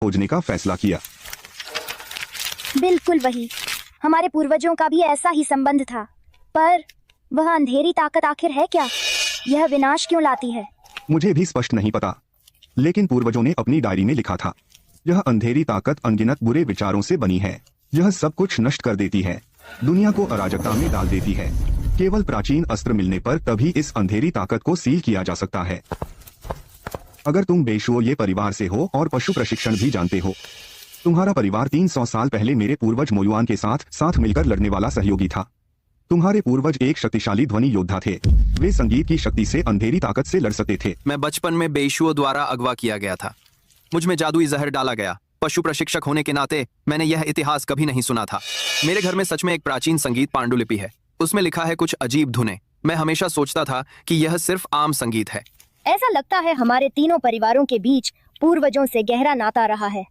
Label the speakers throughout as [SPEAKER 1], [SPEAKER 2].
[SPEAKER 1] खोजने का फैसला किया।
[SPEAKER 2] बिल्कुल वही, हमारे पूर्वजों का भी ऐसा ही संबंध था। पर वह अंधेरी ताकत आखिर है क्या? यह विनाश क्यों लाती है?
[SPEAKER 1] मुझे भी स्पष्ट नहीं पता, लेकिन पूर्वजों ने अपनी डायरी में लिखा था, यह अंधेरी ताकत अनगिनत बुरे विचारों से बनी है। यह सब कुछ नष्ट कर देती है, दुनिया को अराजकता में डाल देती है। केवल प्राचीन अस्त्र मिलने पर तभी इस अंधेरी ताकत को सील किया जा सकता है। अगर तुम बेशुओ ये परिवार से हो और पशु प्रशिक्षण भी जानते हो, तुम्हारा परिवार 300 साल पहले मेरे पूर्वज मोयुआन के साथ मिलकर लड़ने वाला सहयोगी था। तुम्हारे पूर्वज एक शक्तिशाली ध्वनि योद्धा थे। वे संगीत की शक्ति से अंधेरी ताकत से लड़ सकते थे।
[SPEAKER 3] मैं बचपन में बेशुओं द्वारा अगवा किया गया था। मुझ में जादुई जहर डाला गया। पशु प्रशिक्षक होने के नाते मैंने यह इतिहास कभी नहीं सुना था। मेरे घर में सच में एक प्राचीन संगीत पांडुलिपि है। उसमें लिखा है कुछ अजीब धुनें। मैं हमेशा सोचता था कि यह सिर्फ आम संगीत है।
[SPEAKER 2] ऐसा लगता है हमारे तीनों परिवारों के बीच पूर्वजों से गहरा नाता रहा है।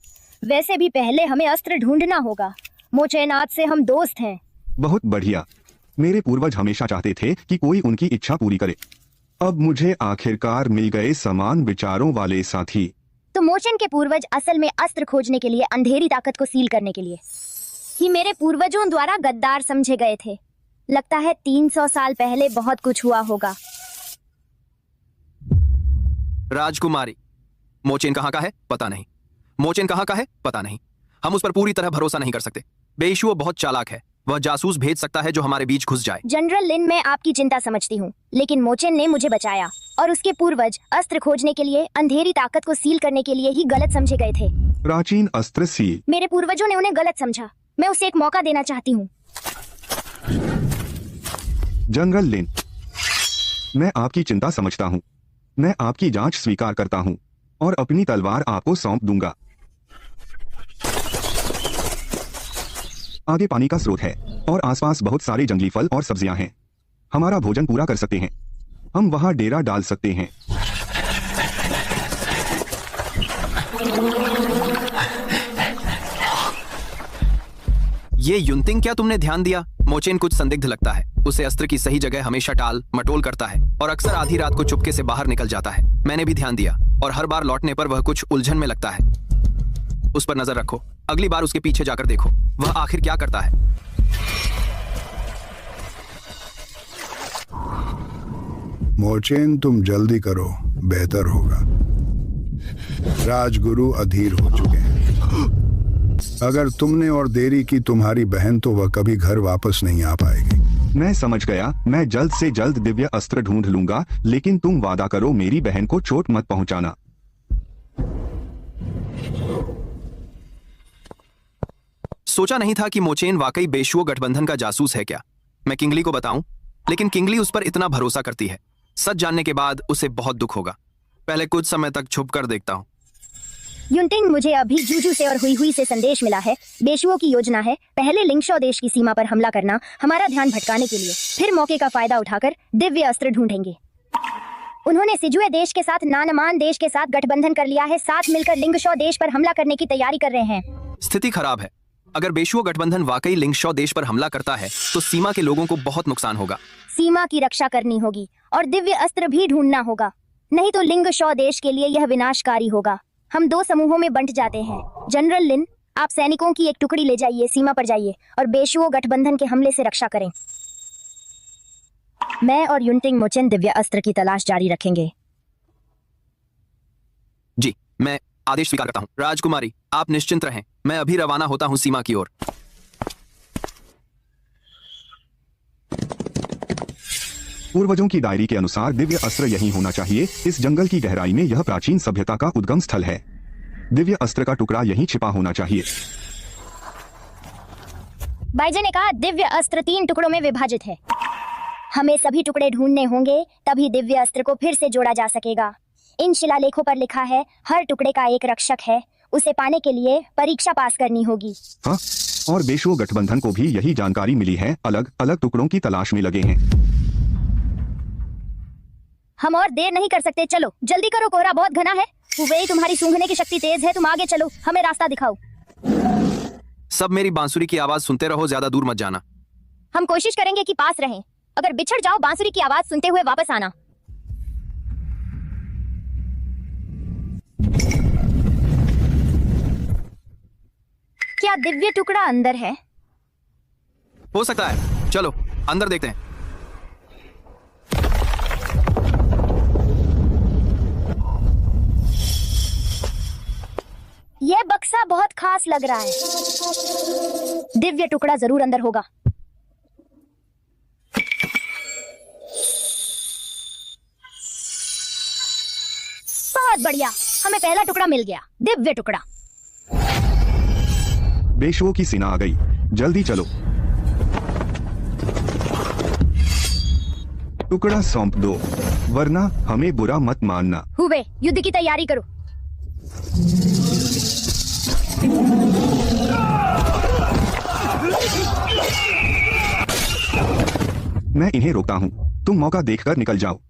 [SPEAKER 2] वैसे भी पहले हमें अस्त्र ढूंढना होगा। मोचेनाथ से हम दोस्त हैं।
[SPEAKER 1] बहुत बढ़िया। मेरे पूर्वज हमेशा चाहते थे कि कोई उनकी इच्छा पूरी करे। अब मुझे आखिरकार मिल गए समान विचारों वाले साथी।
[SPEAKER 2] तो मोचन के पूर्वज असल में अस्त्र खोजने के लिए, अंधेरी ताकत को सील करने के लिए ही मेरे पूर्वजों द्वारा गद्दार समझे गए थे। लगता है 300 साल पहले बहुत कुछ हुआ होगा।
[SPEAKER 3] राजकुमारी, मोचेन कहाँ का है पता नहीं। मोचेन कहाँ का है पता नहीं। हम उस पर पूरी तरह भरोसा नहीं कर सकते। बेशुओ बहुत चालाक है। वह जासूस भेज सकता है जो हमारे बीच घुस जाए।
[SPEAKER 2] जनरल लिन, मैं आपकी चिंता समझती हूँ, लेकिन मोचेन ने मुझे बचाया और उसके पूर्वज अस्त्र खोजने के लिए, अंधेरी ताकत को सील करने के लिए ही गलत समझे गए थे।
[SPEAKER 1] प्राचीन अस्त्र सील?
[SPEAKER 2] मेरे पूर्वजों ने उन्हें गलत समझा। मैं उसे एक मौका देना चाहती हूँ।
[SPEAKER 1] जनरल लिन, मैं आपकी चिंता समझता हूँ। मैं आपकी जांच स्वीकार करता हूँ और अपनी तलवार आपको सौंप दूंगा। आगे पानी का स्रोत है और आसपास बहुत सारे जंगली फल और सब्जियां हैं। हमारा भोजन पूरा कर सकते हैं। हम वहां डेरा डाल सकते हैं।
[SPEAKER 3] ये युनतिंग, क्या तुमने ध्यान दिया? मोचेन कुछ संदिग्ध लगता है। उसे अस्त्र की सही जगह हमेशा टाल मटोल करता है और अक्सर आधी रात को चुपके से बाहर निकल जाता है। मैंने भी ध्यान दिया और हर बार लौटने पर वह कुछ उलझन में लगता है। उस पर नजर रखो। अगली बार उसके पीछे जाकर देखो वह आखिर क्या करता है।
[SPEAKER 4] मोचेन, तुम जल्दी करो, बेहतर होगा। राजगुरु अधीर हो चुके हैं। अगर तुमने और देरी की तुम्हारी बहन तो वह कभी घर वापस नहीं आ पाएगी।
[SPEAKER 1] मैं समझ गया। मैं जल्द से जल्द दिव्य अस्त्र ढूंढ लूंगा, लेकिन तुम वादा करो मेरी बहन को चोट मत पहुंचाना।
[SPEAKER 3] सोचा नहीं था कि मोचेन वाकई बेशुओ गठबंधन का जासूस है। क्या मैं किंगली को बताऊं? लेकिन किंगली उस पर इतना भरोसा करती है। सच जानने के बाद उसे बहुत दुख होगा। पहले कुछ समय तक छुप कर देखता हूं।
[SPEAKER 2] युनतिंग, मुझे अभी जूजू से और हुई से संदेश मिला है। बेशुओं की योजना है पहले लिंगशो देश की सीमा पर हमला करना, हमारा ध्यान भटकाने के लिए। फिर मौके का फायदा उठाकर दिव्य अस्त्र ढूंढेंगे। उन्होंने सिजुए देश के साथ नानमान देश के साथ गठबंधन कर लिया है। साथ मिलकर लिंगशो देश पर हमला करने की तैयारी कर रहे हैं।
[SPEAKER 3] स्थिति खराब है। अगर बेशुओ गठबंधन वाकई लिंगशो देश पर हमला करता है तो सीमा के लोगों को बहुत नुकसान होगा।
[SPEAKER 2] सीमा की रक्षा करनी होगी और दिव्य अस्त्र भी ढूंढना होगा, नहीं तो लिंगशो देश के लिए यह विनाशकारी होगा। हम 2 समूहों में बंट जाते हैं। जनरल लिन, आप सैनिकों की एक टुकड़ी ले जाइए, सीमा पर जाइए और बेशुओ गठबंधन के हमले से रक्षा करें। मैं और युनतिंग मोचेन दिव्य अस्त्र की तलाश जारी रखेंगे।
[SPEAKER 3] जी, मैं आदेश स्वीकार करता हूँ। राजकुमारी, आप निश्चिंत रहें। मैं अभी रवाना होता हूँ सीमा की ओर।
[SPEAKER 1] पूर्वजों की डायरी के अनुसार दिव्य अस्त्र यहीं होना चाहिए। इस जंगल की गहराई में यह प्राचीन सभ्यता का उद्गम स्थल है। दिव्य अस्त्र का टुकड़ा यहीं छिपा होना चाहिए।
[SPEAKER 2] बाइजे ने कहा दिव्य अस्त्र 3 टुकड़ों में विभाजित है। हमें सभी टुकड़े ढूंढने होंगे, तभी दिव्य अस्त्र को फिर से जोड़ा जा सकेगा। इन शिलालेखों पर लिखा है हर टुकड़े का एक रक्षक है। उसे पाने के लिए परीक्षा पास करनी होगी।
[SPEAKER 1] हाँ, और बेशुओ गठबंधन को भी यही जानकारी मिली है। अलग अलग टुकड़ों की तलाश में लगे हैं।
[SPEAKER 2] हम और देर नहीं कर सकते। चलो जल्दी करो, कोहरा बहुत घना है। हुवेई, तुम्हारी सूंघने की शक्ति तेज है। तुम आगे चलो, हमें रास्ता दिखाओ।
[SPEAKER 3] सब मेरी बांसुरी की आवाज सुनते रहो, ज्यादा दूर मत जाना।
[SPEAKER 2] हम कोशिश करेंगे कि पास रहें। अगर बिछड़ जाओ, बांसुरी की आवाज सुनते हुए वापस आना। क्या दिव्य टुकड़ा अंदर है?
[SPEAKER 3] हो सकता है, चलो अंदर देखते हैं।
[SPEAKER 2] यह बक्सा बहुत खास लग रहा है। दिव्य टुकड़ा जरूर अंदर होगा। बहुत बढ़िया, हमें पहला टुकड़ा मिल गया, दिव्य टुकड़ा।
[SPEAKER 1] बेशुओं की सेना आ गई, जल्दी चलो। टुकड़ा सौंप दो, वरना हमें बुरा मत मानना।
[SPEAKER 2] हुए, युद्ध की तैयारी करो।
[SPEAKER 1] मैं इन्हें रोकता हूँ, तुम मौका देखकर निकल जाओ।